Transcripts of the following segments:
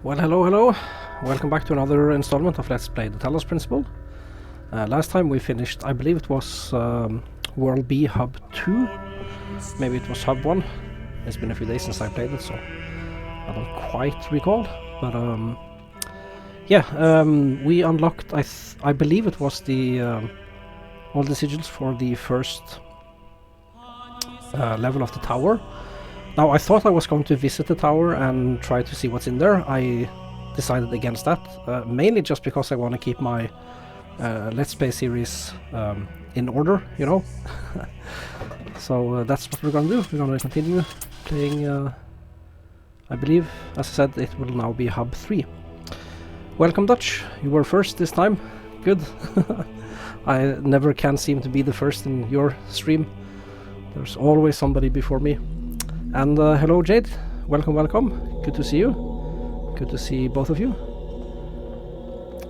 Well, hello. Welcome back to another installment of Let's Play the Talos Principle. Last time we finished, I believe it was World B Hub 2. Maybe it was Hub 1. It's been a few days since I played it, so I don't quite recall. But we unlocked, I believe it was the all the sigils for the first level of the tower. Now, I thought I was going to visit the tower and try to see what's in there. I decided against that, mainly just because I want to keep my Let's Play series in order, you know. So that's what we're going to do. We're going to continue playing, I believe, as I said, it will now be Hub 3. Welcome, Dutch. You were first this time. Good. I never can seem to be the first in your stream. There's always somebody before me. And hello, Jade. Welcome. Good to see you. Good to see both of you.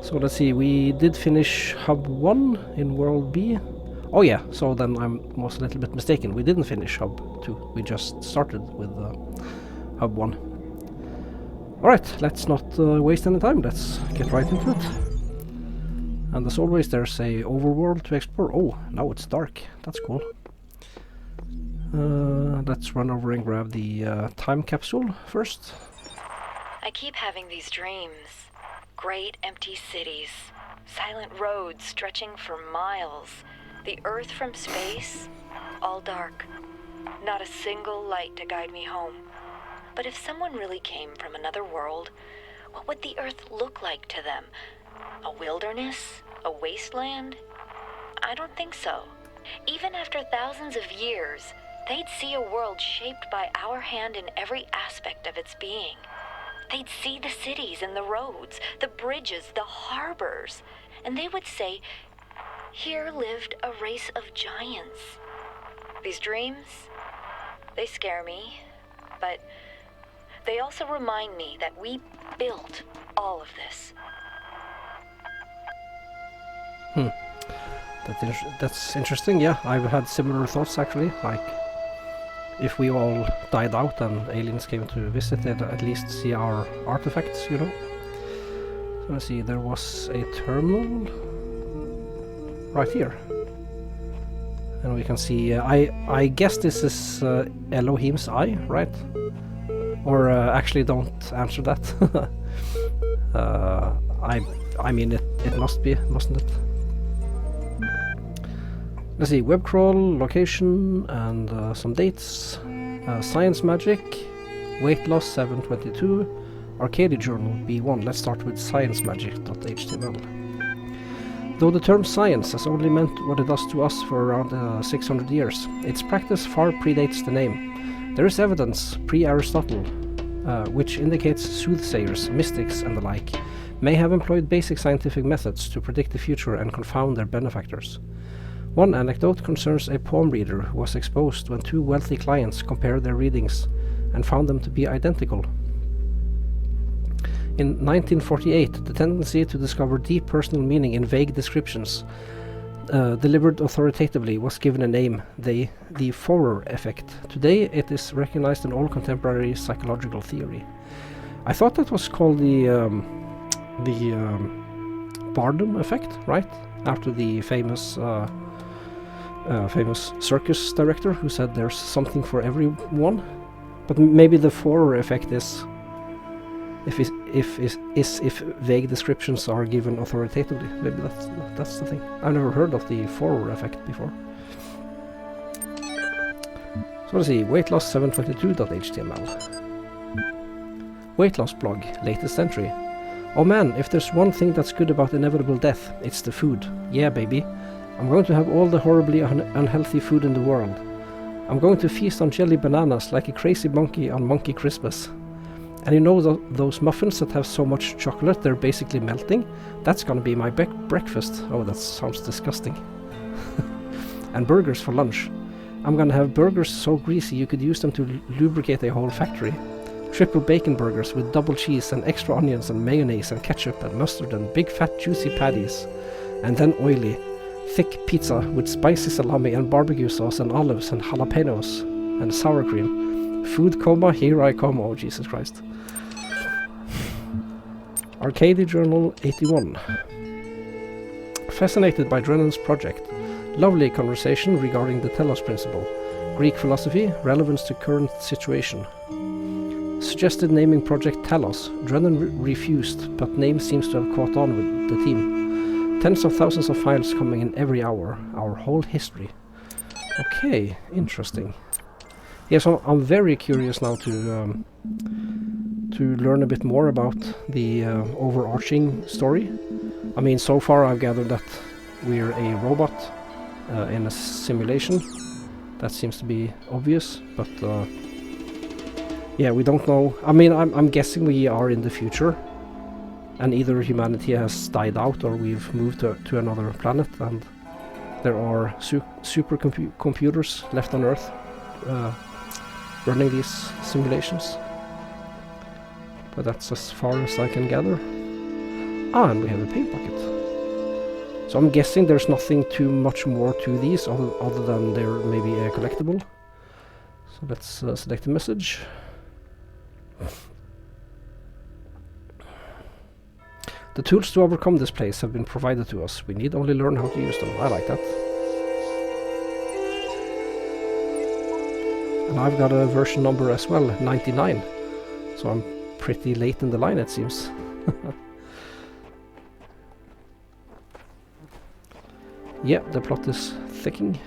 So let's see, we did finish Hub 1 in World B. Oh yeah, so then I was a little bit mistaken. We didn't finish Hub 2. We just started with Hub 1. Alright, let's not waste any time. Let's get right into it. And as always, there's a overworld to explore. Oh, now it's dark. That's cool. Let's run over and grab the time capsule first. I keep having these dreams. Great empty cities, silent roads stretching for miles, the Earth from space, all dark. Not a single light to guide me home. But if someone really came from another world, what would the Earth look like to them? A wilderness? A wasteland? I don't think so. Even after thousands of years, they'd see a world shaped by our hand in every aspect of its being. They'd see the cities and the roads, the bridges, the harbors, and they would say, here lived a race of giants. These dreams, they scare me, but they also remind me that we built all of this. That's interesting, yeah. I've had similar thoughts actually, like if we all died out and aliens came to visit, they'd at least see our artifacts, you know. So let's see, there was a terminal right here. And we can see, I guess this is Elohim's eye, right? Or actually don't answer that. I mean, it must be, mustn't it? Let's see, web crawl, location, and some dates. Science magic, weight loss 722, arcade journal B1. Let's start with sciencemagic.html. Though the term science has only meant what it does to us for around 600 years, its practice far predates the name. There is evidence, pre-Aristotle, which indicates soothsayers, mystics, and the like, may have employed basic scientific methods to predict the future and confound their benefactors. One anecdote concerns a palm reader who was exposed when two wealthy clients compared their readings and found them to be identical. In 1948, the tendency to discover deep personal meaning in vague descriptions, delivered authoritatively, was given a name, the Forer effect. Today, it is recognized in all contemporary psychological theory. I thought that was called the Bardem effect, right? After the famous circus director who said there's something for everyone. But maybe the Forer effect is if vague descriptions are given authoritatively. Maybe that's the thing. I've never heard of the Forer effect before. So let's see, weight loss 722.html. Weight loss blog, latest entry. Oh man, if there's one thing that's good about inevitable death, it's the food. Yeah, baby. I'm going to have all the horribly unhealthy food in the world. I'm going to feast on jelly bananas like a crazy monkey on Monkey Christmas. And you know those muffins that have so much chocolate they're basically melting? That's gonna be my breakfast. Oh, that sounds disgusting. And burgers for lunch. I'm gonna have burgers so greasy you could use them to lubricate a whole factory. Triple bacon burgers with double cheese and extra onions and mayonnaise and ketchup and mustard and big fat juicy patties. And then oily, thick pizza with spicy salami and barbecue sauce and olives and jalapenos and sour cream. Food coma, here I come, oh Jesus Christ. Arcady Journal 81. Fascinated by Drennan's project. Lovely conversation regarding the Talos principle. Greek philosophy, relevance to current situation. Suggested naming project Talos. Drennan refused, but name seems to have caught on with the team. Tens of thousands of files coming in every hour. Our whole history. Okay, interesting. Yeah, so I'm very curious now to learn a bit more about the overarching story. I mean, so far I've gathered that we're a robot in a simulation. That seems to be obvious, but yeah, we don't know. I mean, I'm guessing we are in the future, and either humanity has died out or we've moved to another planet, and there are computers left on Earth running these simulations. But that's as far as I can gather. Ah, and we have a paint bucket. So I'm guessing there's nothing too much more to these other than they're maybe a collectible. So let's select a message. The tools to overcome this place have been provided to us. We need only learn how to use them. I like that. And I've got a version number as well, 99. So I'm pretty late in the line, it seems. Yeah, the plot is thickening.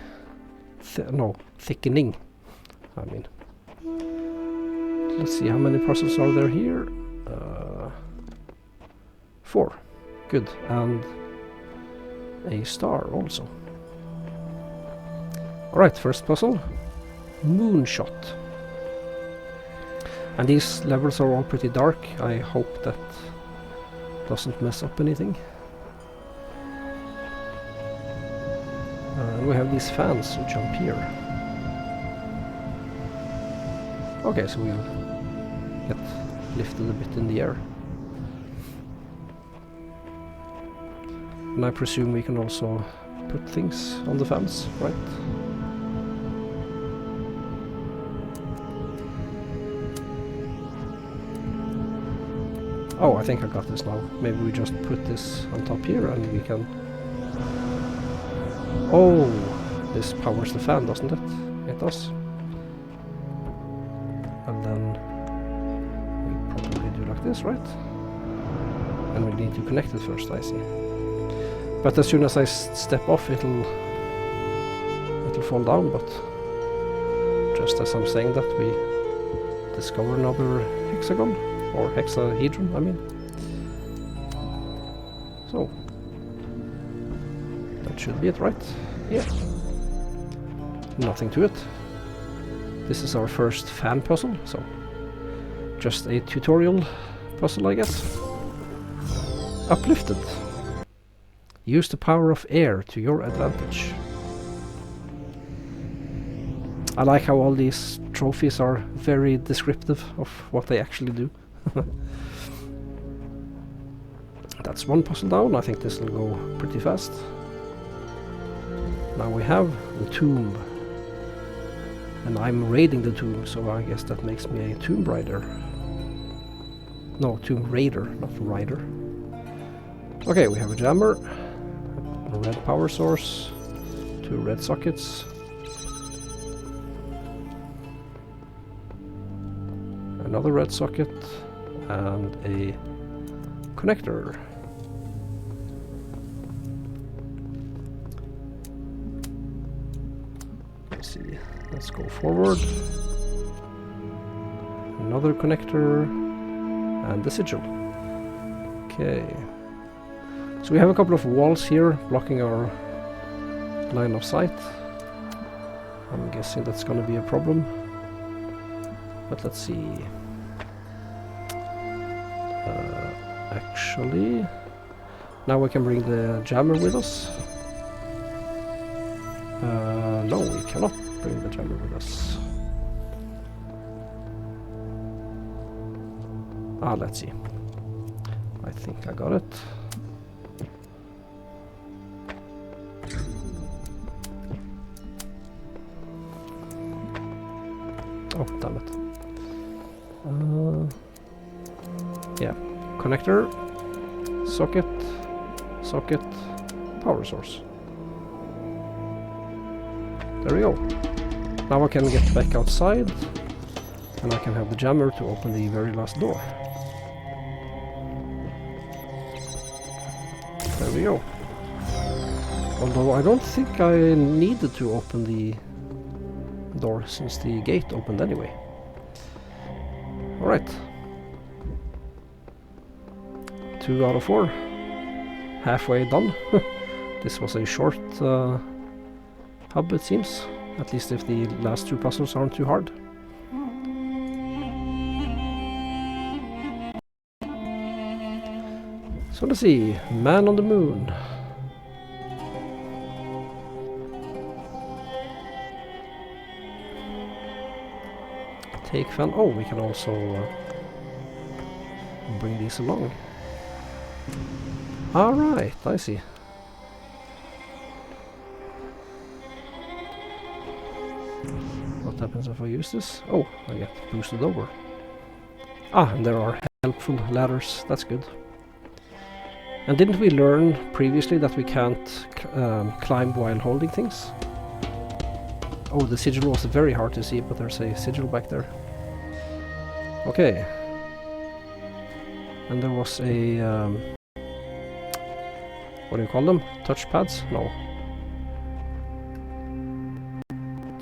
Thickening. I mean. Let's see, how many puzzles are there here? 4. Good. And a star also. Alright, first puzzle. Moonshot. And these levels are all pretty dark. I hope that doesn't mess up anything. And we have these fans who jump here. Okay, so we'll get lifted a bit in the air. And I presume we can also put things on the fans, right? Oh, I think I got this now. Maybe we just put this on top here and we can... Oh, this powers the fan, doesn't it? It does. And then we probably do like this, right? And we need to connect it first, I see. But as soon as I step off, it'll fall down, but just as I'm saying that, we discover another hexagon. Or hexahedron, I mean. So, that should be it, right? Yeah. Nothing to it. This is our first fan puzzle, so just a tutorial puzzle, I guess. Uplifted. Use the power of air to your advantage. I like how all these trophies are very descriptive of what they actually do. That's one puzzle down. I think this will go pretty fast. Now we have the tomb. And I'm raiding the tomb, so I guess that makes me a tomb rider. No, tomb raider, not rider. Okay, we have a jammer, a red power source, 2 red sockets. Another red socket and a connector. Let's see, let's go forward. Another connector and the sigil. Okay. So we have a couple of walls here blocking our line of sight. I'm guessing that's gonna be a problem. But let's see. Actually, now we can bring the jammer with us. No, we cannot bring the jammer with us. Ah, let's see. I think I got it. Oh, damn it. Yeah, connector, socket, socket, power source. There we go. Now I can get back outside, and I can have the jammer to open the very last door. There we go. Although I don't think I needed to open the door since the gate opened anyway. Alright. 2 out of 4. Halfway done. This was a short hub, it seems. At least if the last 2 puzzles aren't too hard. So let's see. Man on the Moon. Take fan. Oh, we can also bring these along. Alright, I see. What happens if I use this? Oh, I get boosted over. Ah, and there are helpful ladders. That's good. And didn't we learn previously that we can't climb while holding things? Oh, the sigil was very hard to see, but there's a sigil back there. Okay. And there was a... what do you call them? Touchpads? No.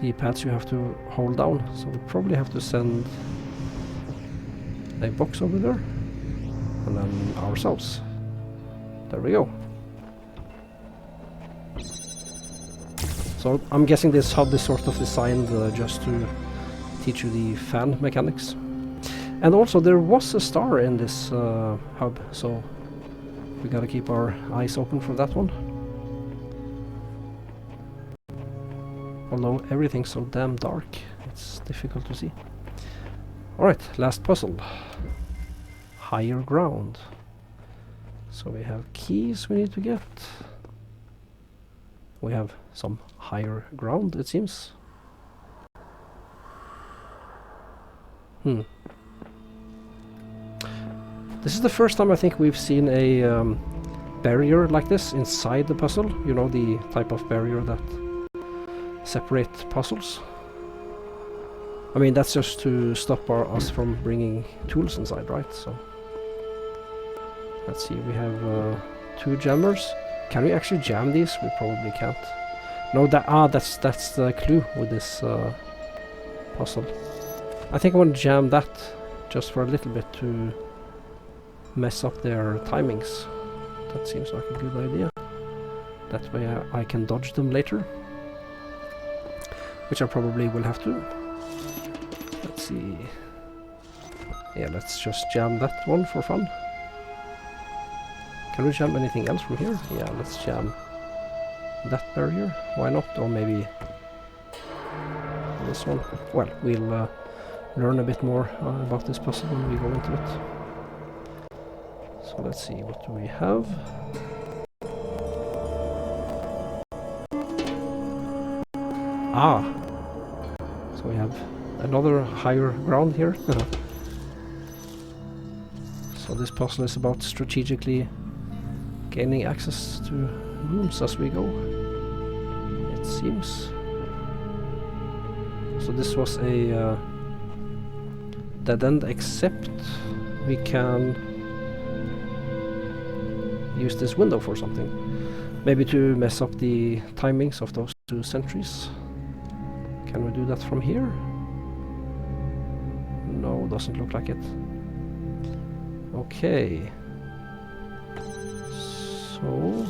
The pads you have to hold down. So we probably have to send a box over there. And then ourselves. There we go. So I'm guessing this hub is sort of designed just to teach you the fan mechanics. And also there was a star in this hub, so we gotta keep our eyes open for that one. Although everything's so damn dark, it's difficult to see. Alright, last puzzle. Higher ground. So we have keys we need to get. We have some higher ground, it seems. This is the first time I think we've seen a barrier like this inside the puzzle. You know, the type of barrier that separate puzzles. I mean, that's just to stop us from bringing tools inside, right? So let's see, we have 2 jammers. Can we actually jam these? We probably can't. No, that's the clue with this puzzle. I think I want to jam that just for a little bit to mess up their timings. That seems like a good idea. That way I can dodge them later. Which I probably will have to. Let's see. Yeah, let's just jam that one for fun. Can we jam anything else from here? Yeah, let's jam that barrier. Why not? Or maybe this one. Well, we'll learn a bit more about this puzzle when we go into it. So let's see, what do we have? Ah! So we have another higher ground here. So this puzzle is about strategically gaining access to rooms as we go, it seems. So this was a dead end, except we can use this window for something. Maybe to mess up the timings of those 2 sentries. Can we do that from here? No, doesn't look like it. Okay. So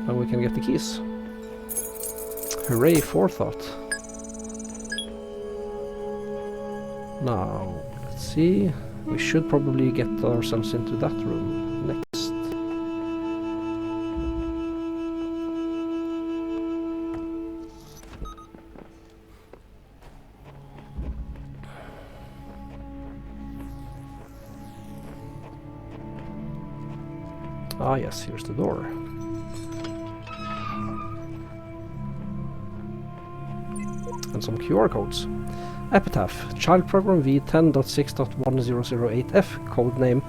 now we can get the keys. Hooray, forethought. Now, let's see. We should probably get ourselves into that room next. Ah yes, here's the door. And some QR codes. Epitaph. Child program V10.6.1008F. Codename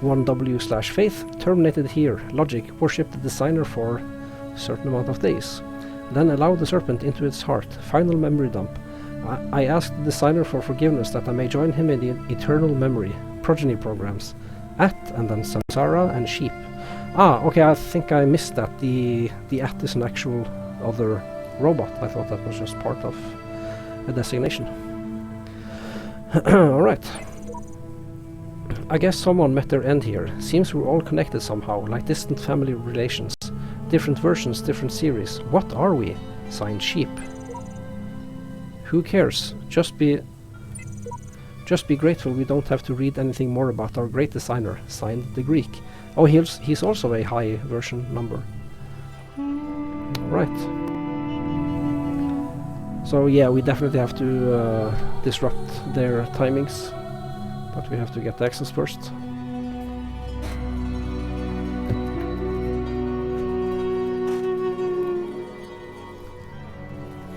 1W/Faith. Terminated here. Logic. Worship the designer for a certain amount of days. Then allow the serpent into its heart. Final memory dump. I asked the designer for forgiveness that I may join him in the eternal memory. Progeny programs. At, and then samsara and sheep. Ah, okay, I think I missed that. The at is an actual other robot. I thought that was just part of a designation. Alright. I guess someone met their end here. Seems we're all connected somehow, like distant family relations. Different versions, different series. What are we? Signed Sheep. Who cares? Just be grateful we don't have to read anything more about our great designer. Signed the Greek. Oh, he's also a high version number. Right. So yeah, we definitely have to disrupt their timings. But we have to get access first.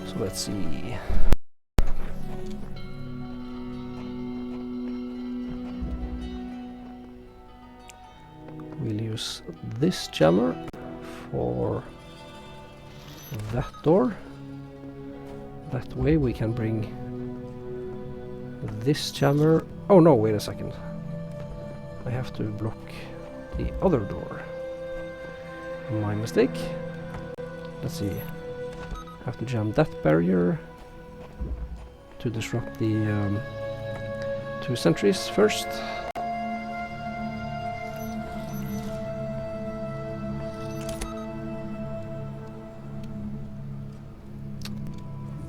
So let's see. We'll use this jammer for that door. That way we can bring this jammer. Oh no, wait a second. I have to block the other door. My mistake. Let's see. I have to jam that barrier to disrupt the 2 sentries first.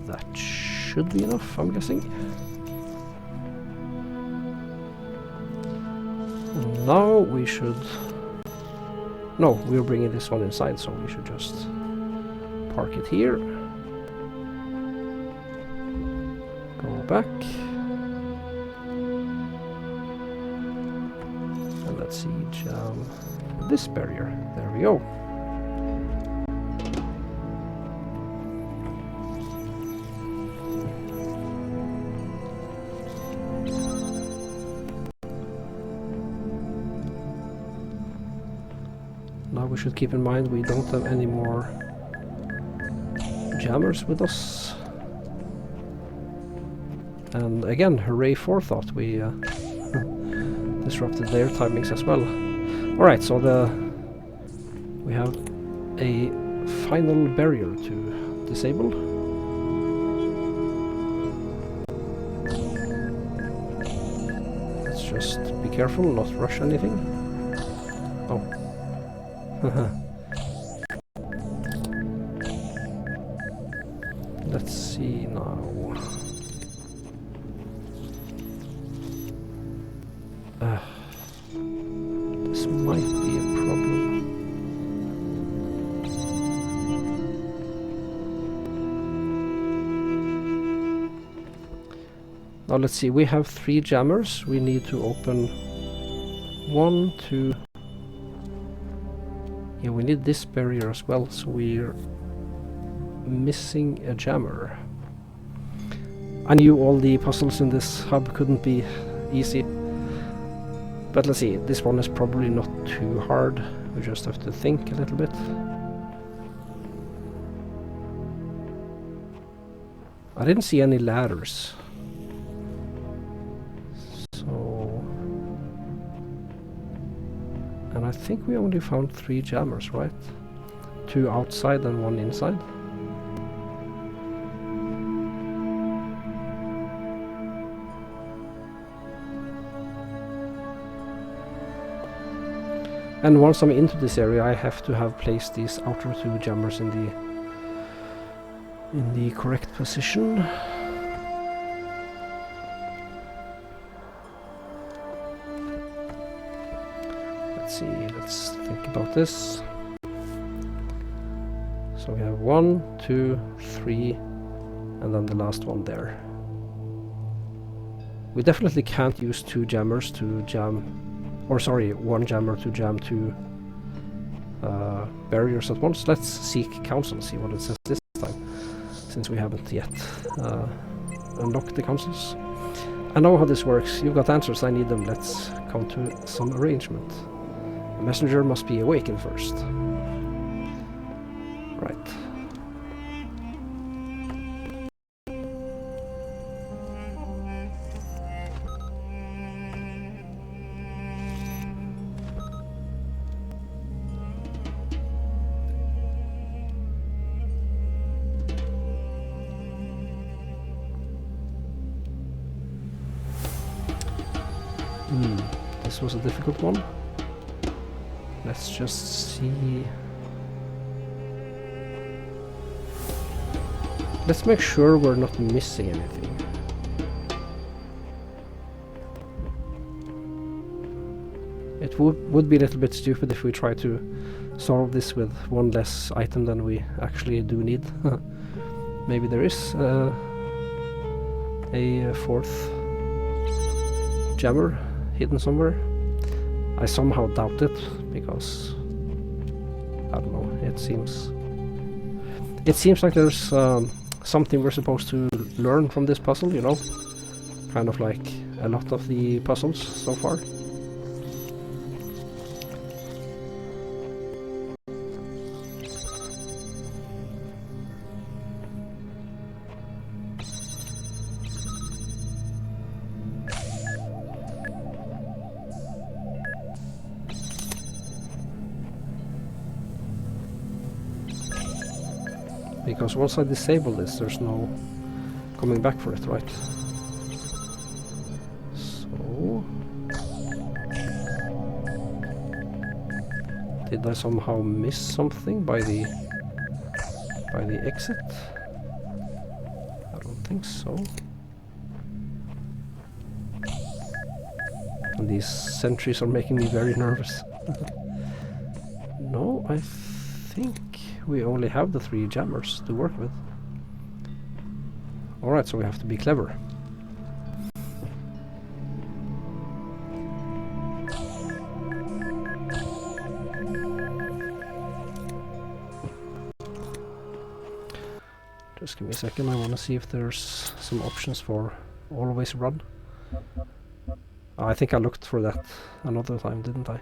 That should be enough, I'm guessing. And now we should... No, we're bringing this one inside, so we should just park it here. Go back. And let's see, jam this barrier. There we go. Now we should keep in mind we don't have any more jammers with us. And again, hooray forethought, we disrupted their timings as well. Alright, so we have a final barrier to disable. Let's just be careful, not rush anything. Oh. Let's see now. This might be a problem. Now let's see, we have 3 jammers. We need to open 1, 2. Yeah, we need this barrier as well, so we're missing a jammer. I knew all the puzzles in this hub couldn't be easy. But let's see, this one is probably not too hard. We just have to think a little bit. I didn't see any ladders. So... And I think we only found 3 jammers, right? 2 outside and 1 inside. And once I'm into this area, I have to have placed these outer 2 jammers in the correct position. Let's see, let's think about this. So we have 1, 2, 3, and then the last one there. We definitely can't use 2 jammers to jam, or sorry, 1 jammer to jam 2 barriers at once. Let's seek counsel, see what it says this time, since we haven't yet unlock the consoles. I know how this works. You've got answers, I need them. Let's come to some arrangement. The messenger must be awakened first. Right. This was a difficult one. Let's just see. Let's make sure we're not missing anything. It would be a little bit stupid if we try to solve this with one less item than we actually do need. Maybe there is a fourth jammer hidden somewhere. I somehow doubt it, because I don't know, it seems like there's something we're supposed to learn from this puzzle, you know? Kind of like a lot of the puzzles so far. Because once I disable this, there's no coming back for it, right? So... did I somehow miss something by the exit? I don't think so. And these sentries are making me very nervous. No, I think we only have the 3 jammers to work with. Alright, so we have to be clever. Just give me a second, I want to see if there's some options for always run. I think I looked for that another time, didn't I?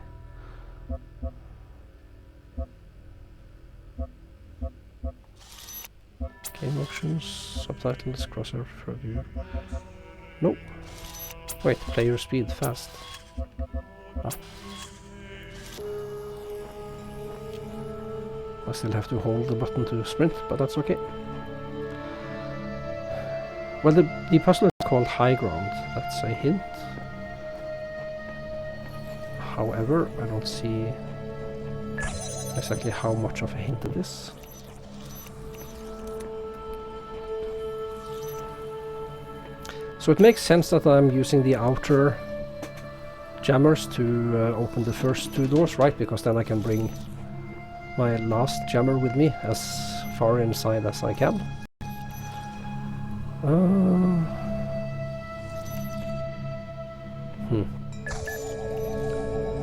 Game options, subtitles, crosshair review. No. Wait, player speed, fast. Ah. I still have to hold the button to sprint, but that's okay. Well, the puzzle is called High Ground. That's a hint. However, I don't see exactly how much of a hint it is. So it makes sense that I'm using the outer jammers to open the first 2 doors, right? Because then I can bring my last jammer with me as far inside as I can.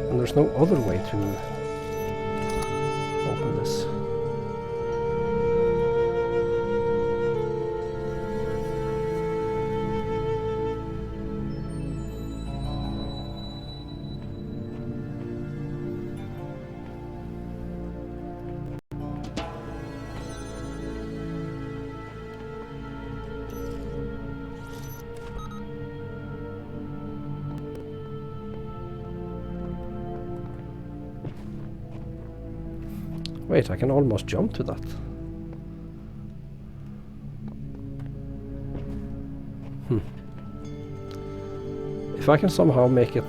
And there's no other way to open this. Wait, I can almost jump to that. If I can somehow make it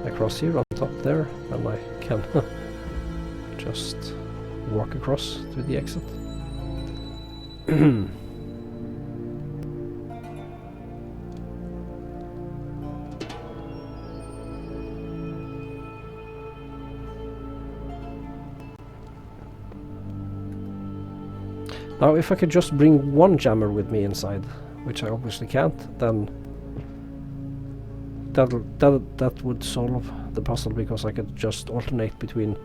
across here on top there, then I can just walk across to the exit. Now, if I could just bring one jammer with me inside, which I obviously can't, then that would solve the puzzle, because I could just alternate between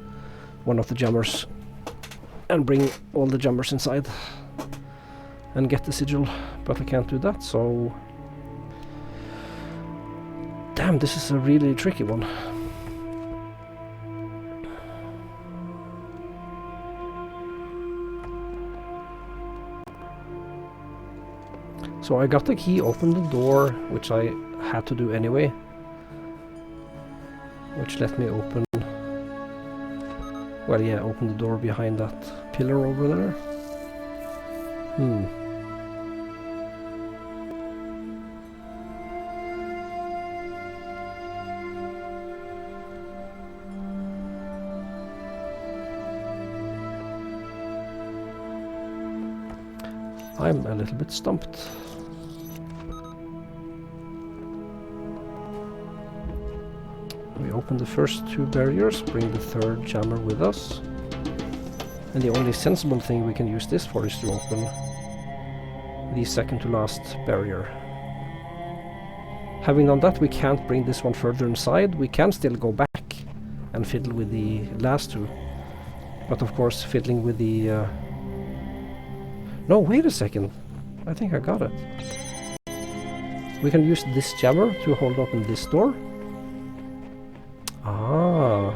one of the jammers and bring all the jammers inside and get the sigil. but I can't do that, so... Damn, this is a really tricky one. So I got the key, opened the door, which I had to do anyway. Which let me open... Well, yeah, open the door behind that pillar over there. I'm a little bit stumped. We open the first two barriers, bring the third jammer with us. And the only sensible thing we can use this for is to open the second to last barrier. Having done that, we can't bring this one further inside. We can still go back and fiddle with the last two. But of course, fiddling with the... No, wait a second. I think I got it. We can use this jammer to hold open this door. Ah.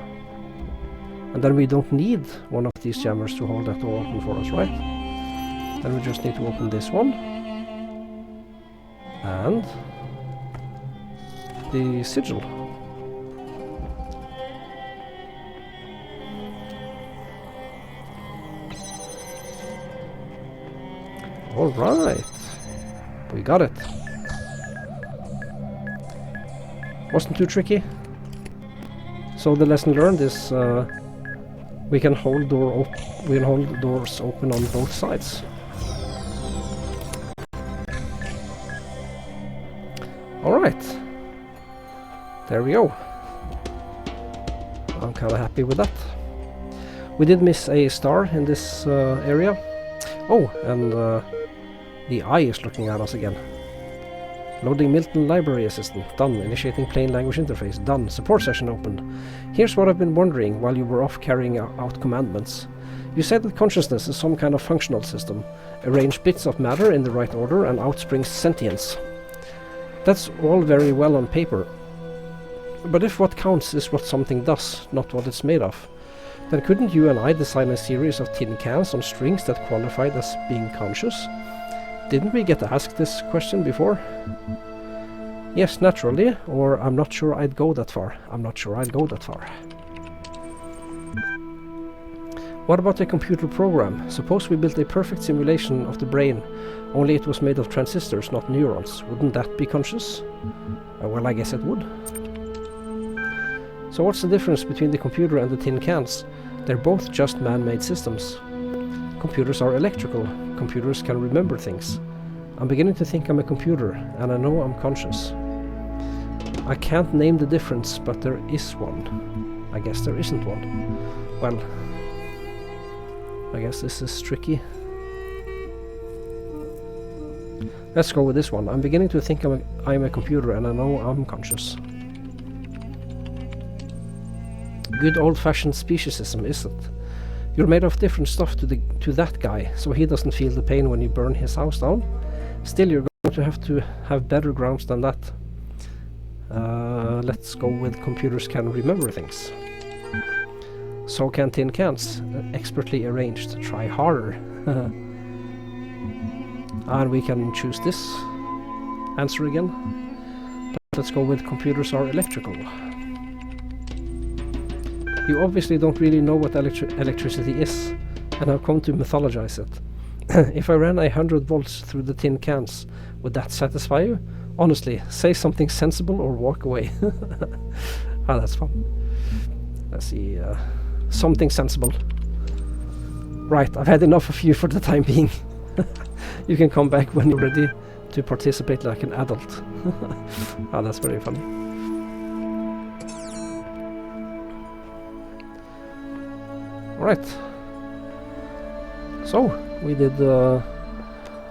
And then we don't need one of these jammers to hold that door open for us, right? Then we just need to open this one. And... the sigil. Alright. We got it. Wasn't too tricky. So the lesson learned is we can hold doors open on both sides. Alright. There we go. I'm kinda happy with that. We did miss a star in this area. Oh, and the eye is looking at us again. Loading Milton Library Assistant. Done. Initiating plain language interface. Done. Support session opened. Here's what I've been wondering while you were off carrying out commandments. You said that consciousness is some kind of functional system. Arrange bits of matter in the right order and out springs sentience. That's all very well on paper. But if what counts is what something does, not what it's made of, then couldn't you and I design a series of tin cans on strings that qualified as being conscious? Didn't we get asked this question before? Yes, naturally, or I'm not sure I'd go that far. I'm not sure I'd go that far. What about a computer program? Suppose we built a perfect simulation of the brain, only it was made of transistors, not neurons. Wouldn't that be conscious? Well, I guess it would. So what's the difference between the computer and the tin cans? They're both just man-made systems. Computers are electrical. Computers can remember things. I'm beginning to think I'm a computer, and I know I'm conscious. I can't name the difference, but there is one. I guess there isn't one. Well, I guess this is tricky. Let's go with this one. I'm beginning to think I'm a computer, and I know I'm conscious. Good old-fashioned speciesism, is it? You're made of different stuff to that guy, so he doesn't feel the pain when you burn his house down. Still, you're going to have better grounds than that. Let's go with computers can remember things. So can tin cans. Expertly arranged. Try harder. And we can choose this answer again. But let's go with computers are electrical. You obviously don't really know what electricity is, and I've come to mythologize it. If I ran 100 volts through the tin cans, would that satisfy you? Honestly, say something sensible or walk away. Ah, that's fun. Let's see, something sensible. Right, I've had enough of you for the time being. You can come back when you're ready to participate like an adult. Ah, that's very funny. Right. So, we did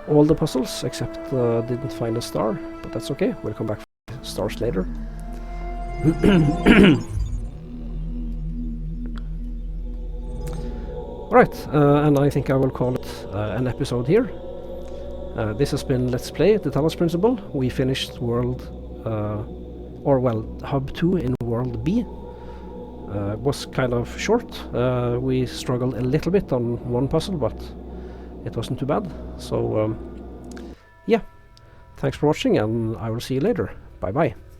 all the puzzles, except didn't find a star, but that's okay. We'll come back for stars later. Right, and I think I will call it an episode here. This has been Let's Play the Talos Principle. We finished Hub 2 in World B. Was kind of short. We struggled a little bit on one puzzle, but it wasn't too bad. So, yeah. Thanks for watching, and I will see you later. Bye bye.